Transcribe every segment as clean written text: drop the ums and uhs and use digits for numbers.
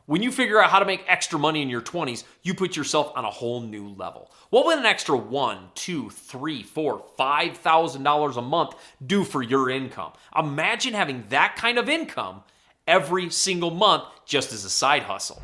When you figure out how to make extra money in your 20s, you put yourself on a whole new level. What would an extra $1, $2, $3, $4, $5,000 a month do for your income? Imagine having that kind of income every single month just as a side hustle.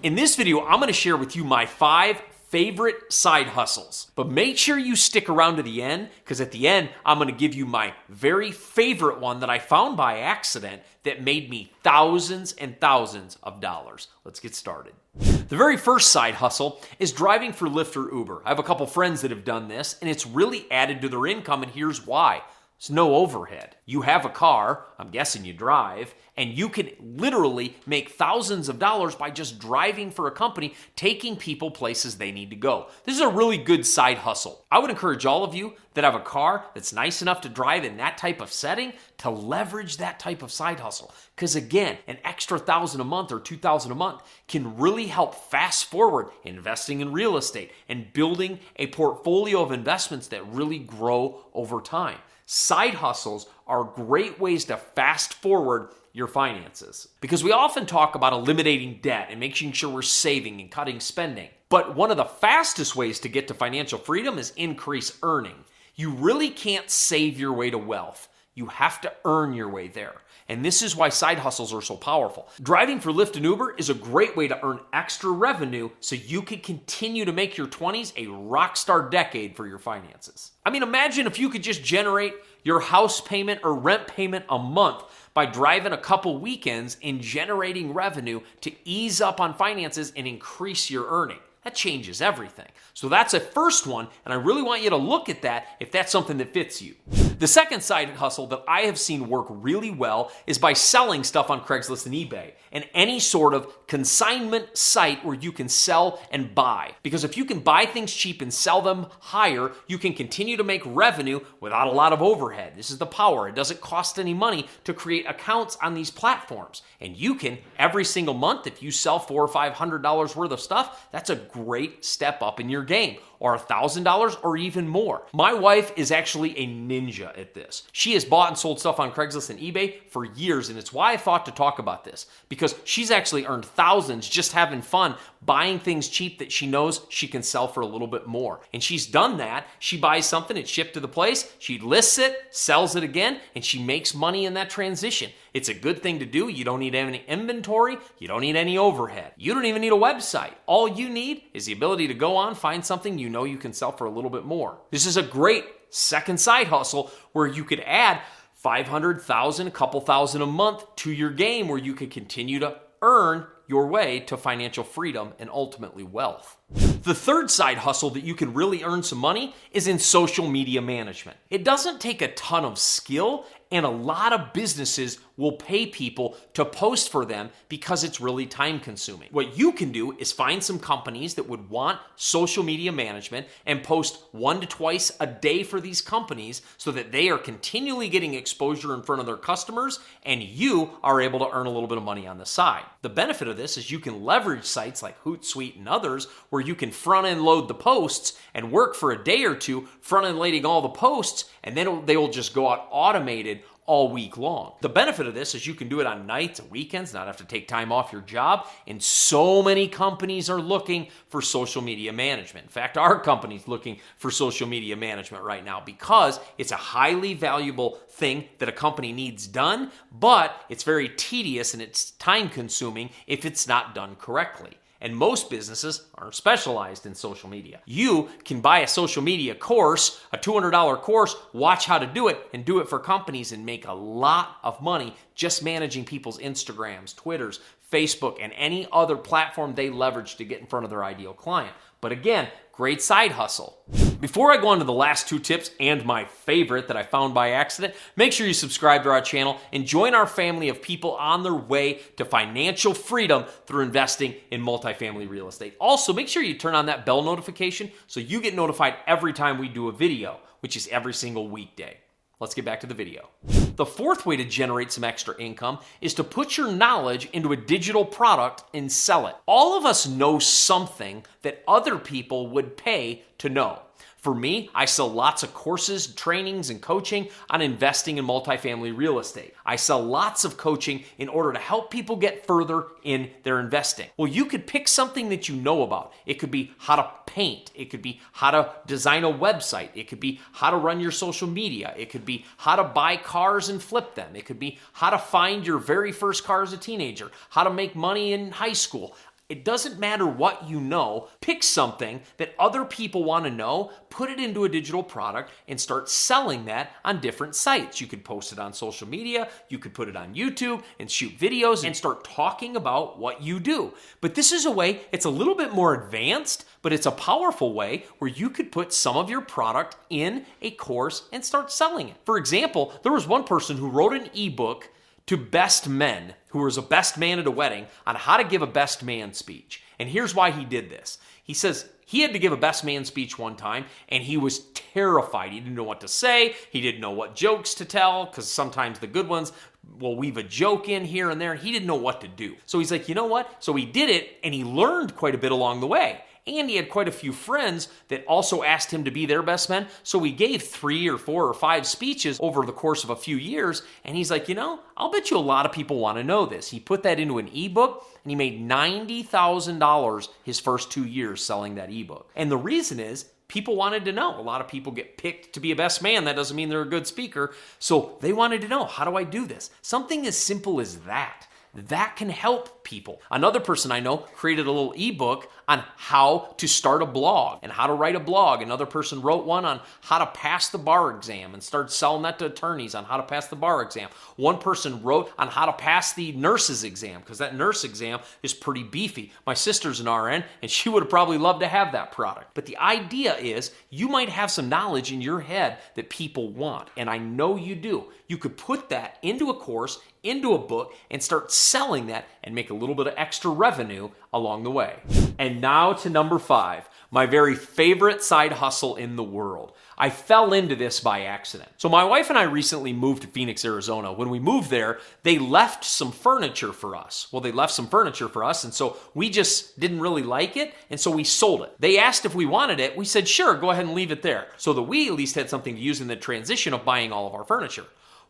In this video, I'm going to share with you my 5 favorite side hustles. But make sure you stick around to the end, because at the end, I'm going to give you my very favorite one that I found by accident that made me thousands and thousands of dollars. Let's get started. The very first side hustle is driving for Lyft or Uber. I have a couple friends that have done this, and it's really added to their income, and here's why. There's no overhead. You have a car, I'm guessing you drive, and you can literally make thousands of dollars by just driving for a company, taking people places they need to go. This is a really good side hustle. I would encourage all of you that have a car that's nice enough to drive in that type of setting to leverage that type of side hustle. Because again, an extra $1,000 a month or $2,000 a month can really help fast forward investing in real estate and building a portfolio of investments that really grow over time. Side hustles are great ways to fast forward your finances, because we often talk about eliminating debt and making sure we're saving and cutting spending. But one of the fastest ways to get to financial freedom is increase earning. You really can't save your way to wealth. You have to earn your way there. And this is why side hustles are so powerful. Driving for Lyft and Uber is a great way to earn extra revenue so you can continue to make your 20s a rock star decade for your finances. I mean, imagine if you could just generate your house payment or rent payment a month by driving a couple weekends and generating revenue to ease up on finances and increase your earning. That changes everything. So that's a first one, and I really want you to look at that if that's something that fits you. The second side hustle that I have seen work really well is by selling stuff on Craigslist and eBay and any sort of consignment site where you can sell and buy. Because if you can buy things cheap and sell them higher, you can continue to make revenue without a lot of overhead. This is the power. It doesn't cost any money to create accounts on these platforms. And you can, every single month, if you sell $400 or $500 worth of stuff, that's a great step up in your game, or $1,000 or even more. My wife is actually a ninja at this. She has bought and sold stuff on Craigslist and eBay for years, and it's why I thought to talk about this, because she's actually earned thousands just having fun buying things cheap that she knows she can sell for a little bit more. And she's done that. She buys something, it's shipped to the place, she lists it, sells it again, and she makes money in that transition. It's a good thing to do. You don't need any inventory. You don't need any overhead. You don't even need a website. All you need is the ability to go on, find something you know you can sell for a little bit more. This is a great second side hustle where you could add 500,000, a couple thousand a month to your game, where you could continue to earn your way to financial freedom and ultimately wealth. The third side hustle that you can really earn some money is in social media management. It doesn't take a ton of skill, and a lot of businesses will pay people to post for them because it's really time consuming. What you can do is find some companies that would want social media management and post 1 to twice a day for these companies so that they are continually getting exposure in front of their customers, and you are able to earn a little bit of money on the side. The benefit of this is you can leverage sites like Hootsuite and others where you can front end load the posts and work for a day or two front end loading all the posts, and then they will just go out automated all week long. The benefit of this is you can do it on nights and weekends, not have to take time off your job, and so many companies are looking for social media management. In fact, our company's looking for social media management right now because it's a highly valuable thing that a company needs done, but it's very tedious and it's time consuming if it's not done correctly. And most businesses aren't specialized in social media. You can buy a social media course, a $200 course, watch how to do it, and do it for companies and make a lot of money just managing people's Instagrams, Twitters, Facebook, and any other platform they leverage to get in front of their ideal client. But again, great side hustle. Before I go on to the last 2 tips and my favorite that I found by accident, make sure you subscribe to our channel and join our family of people on their way to financial freedom through investing in multifamily real estate. Also, make sure you turn on that bell notification so you get notified every time we do a video, which is every single weekday. Let's get back to the video. The fourth way to generate some extra income is to put your knowledge into a digital product and sell it. All of us know something that other people would pay to know. For me, I sell lots of courses, trainings, and coaching on investing in multifamily real estate. I sell lots of coaching in order to help people get further in their investing. Well, you could pick something that you know about. It could be how to paint. It could be how to design a website. It could be how to run your social media. It could be how to buy cars and flip them. It could be how to find your very first car as a teenager, how to make money in high school. It doesn't matter what you know. Pick something that other people want to know, put it into a digital product, and start selling that on different sites. You could post it on social media, you could put it on YouTube and shoot videos and start talking about what you do. But this is a way, it's a little bit more advanced, but it's a powerful way where you could put some of your product in a course and start selling it. For example, there was one person who wrote an ebook to best men, who was a best man at a wedding, on how to give a best man speech. And here's why he did this. He says he had to give a best man speech one time, and he was terrified. He didn't know what to say. He didn't know what jokes to tell, because sometimes the good ones will weave a joke in here and there. He didn't know what to do. So he's like, you know what? So he did it, and he learned quite a bit along the way. And he had quite a few friends that also asked him to be their best men. So he gave 3 or 4 or 5 speeches over the course of a few years. And he's like, you know, I'll bet you a lot of people want to know this. He put that into an ebook, and he made $90,000 his first 2 years selling that ebook. And the reason is, people wanted to know. A lot of people get picked to be a best man. That doesn't mean they're a good speaker. So they wanted to know, how do I do this? Something as simple as that. That can help people. Another person I know created a little ebook on how to start a blog and how to write a blog. Another person wrote one on how to pass the bar exam and started selling that to attorneys on how to pass the bar exam. One person wrote on how to pass the nurse's exam, because that nurse exam is pretty beefy. My sister's an RN, and she would have probably loved to have that product. But the idea is, you might have some knowledge in your head that people want, and I know you do. You could put that into a course, into a book, and start selling that and make a little bit of extra revenue along the way. And now to number 5, my very favorite side hustle in the world. I fell into this by accident. So my wife and I recently moved to Phoenix, Arizona. When we moved there, they left some furniture for us. Well, they left some furniture for us, and so we just didn't really like it, and so we sold it. They asked if we wanted it. We said, sure, go ahead and leave it there, so that we at least had something to use in the transition of buying all of our furniture.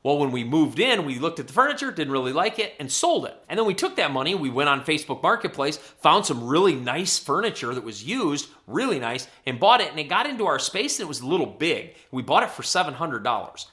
Well, when we moved in, we looked at the furniture, didn't really like it, and sold it. And then we took that money, we went on Facebook Marketplace, found some really nice furniture that was used, really nice, and bought it, and it got into our space, and it was a little big. We bought it for $700.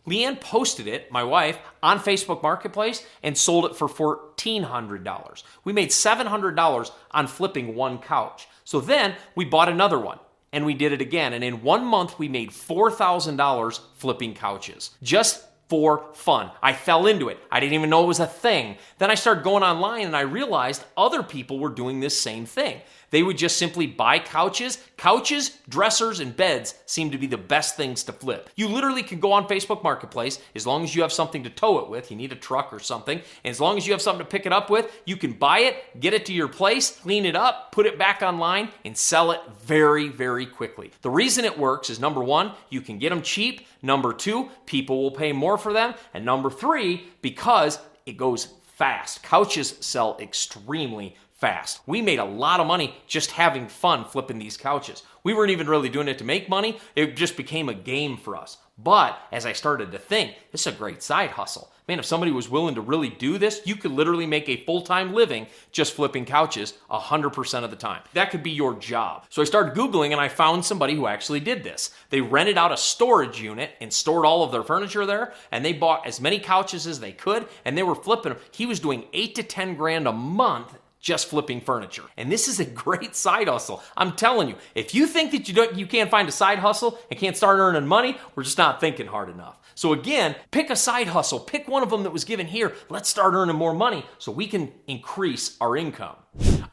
Leanne posted it, my wife, on Facebook Marketplace, and sold it for $1,400. We made $700 on flipping one couch. So then, we bought another one. And we did it again, and in 1 month, we made $4,000 flipping couches. Just for fun. I fell into it. I didn't even know it was a thing. Then I started going online, and I realized other people were doing this same thing. They would just simply buy couches. Couches, dressers, and beds seem to be the best things to flip. You literally can go on Facebook Marketplace, as long as you have something to tow it with. You need a truck or something. And as long as you have something to pick it up with, you can buy it, get it to your place, clean it up, put it back online, and sell it very, very quickly. The reason it works is, number 1, you can get them cheap. Number 2, people will pay more for them. And number 3, because it goes fast. Couches sell extremely fast. We made a lot of money just having fun flipping these couches. We weren't even really doing it to make money. It just became a game for us. But as I started to think, this is a great side hustle. Man, if somebody was willing to really do this, you could literally make a full-time living just flipping couches 100% of the time. That could be your job. So I started Googling, and I found somebody who actually did this. They rented out a storage unit and stored all of their furniture there, and they bought as many couches as they could, and they were flipping them. He was doing $8 to $10 grand a month just flipping furniture. And this is a great side hustle. I'm telling you, if you think that you can't find a side hustle and can't start earning money, we're just not thinking hard enough. So again, pick a side hustle. Pick one of them that was given here. Let's start earning more money so we can increase our income.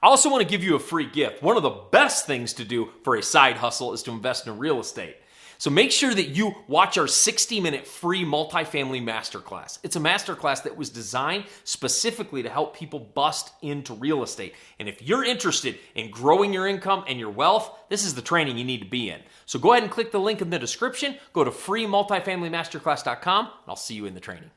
I also want to give you a free gift. One of the best things to do for a side hustle is to invest in real estate. So make sure that you watch our 60-minute free multifamily masterclass. It's a masterclass that was designed specifically to help people bust into real estate. And if you're interested in growing your income and your wealth, this is the training you need to be in. So go ahead and click the link in the description. Go to freemultifamilymasterclass.com, and I'll see you in the training.